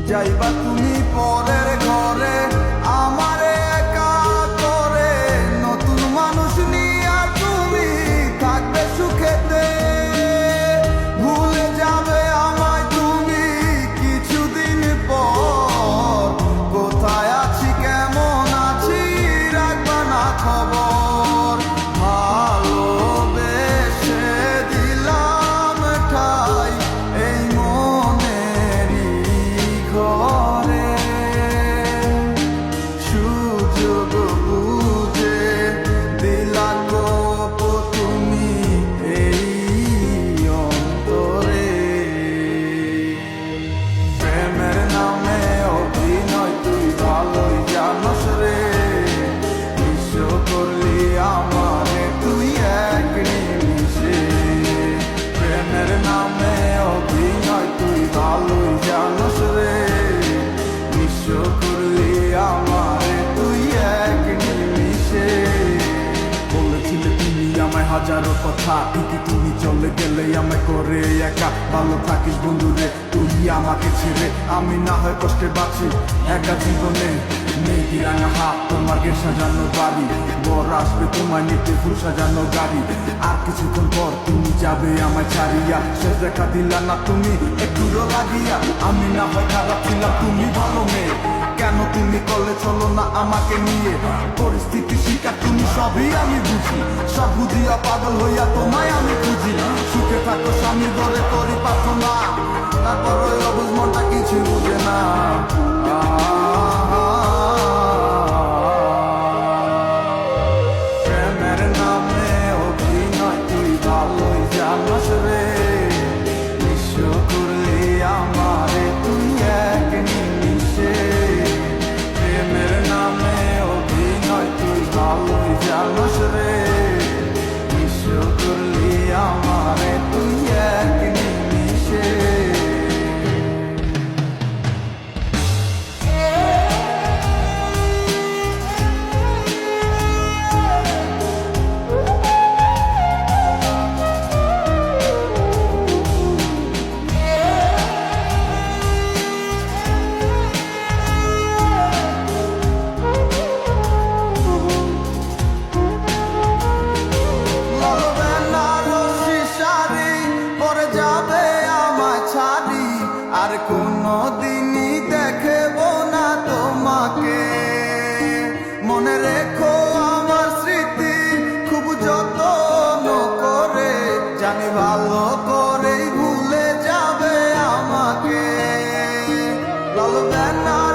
যাইবা তুমি পরের ঘরে আমারে একা করে, নতুন মানুষ নিয়া তুমি থাকবে সুখেতে, ভুলে যাবে আমায় তুমি কিছুদিন পর, কোথায় আছি কেমন আছি রাখবা না খবর, ভালোবেসে দিলাম ঠাই এই মনেরই ঘরে, সুযোগ বুঝে দিলা গোপ তুমি এই অন্তরে, প্রেমের নামে অভিনয় তুই ভালোই জানোস রে, বিশ্ব করলি আমারে তুই এক নিমিষে, প্রেমের নামে অভিনয় তুই ভালোই জানোস রে, বিশ্ব করলি আমারে তুই এক নিমিষে। বলেছিলে তুমি আমায় হাজারো কথা, ঠিকই তুমি চলে গেলে আমায় করে একা, ভালো থাকিস বন্ধুরে তুই আমাকে ছেড়ে, আমি না হয় কষ্টে বাঁচি একা জীবনে, মেয়েটি রাঙা হাত তোমার গে সাজানো বাড়ি, বর আসবে তোমায় নিতে ফুল সাজানো গাড়ি, আর কিছুক্ষণ পর তুমি যাবে আমায় ছাড়িয়া, শেষ দেখা দিলা না তুমি একটুরো লাগিয়া, আমি না হয় খারাপ ছিলাম তুমি ভালো মেয়ে, কেন তুমি করলে চলো না আমাকে নিয়ে, পরিস্থিতি শিকার তুমি সবই আমি বুঝি, সব বুঝিয়া পাগল হইয়া তোমায় আমি খুঁজি, সুখে থাকো স্বামীর ঘরে করি প্রার্থনা, তারপর ওই অবুঝ মনটা কিছু বুঝে না। প্রেমের নামে অভিনয় তুই ভালোই জানোস রে, বিশ্ব করলি আমারে তুই এক নিমিষে, প্রেমের নামে অভিনয় তুই ভালোই জানোস রে, বিশ্ব করলি আমারে তুই এক নিমিষে। আর কোনো দিনই দেখব না তোমাকে, মনে রেখো আমার স্মৃতি খুব যত্ন করে, জানি ভালো করেই ভুলে যাবে আমাকে, লাল ব্যানার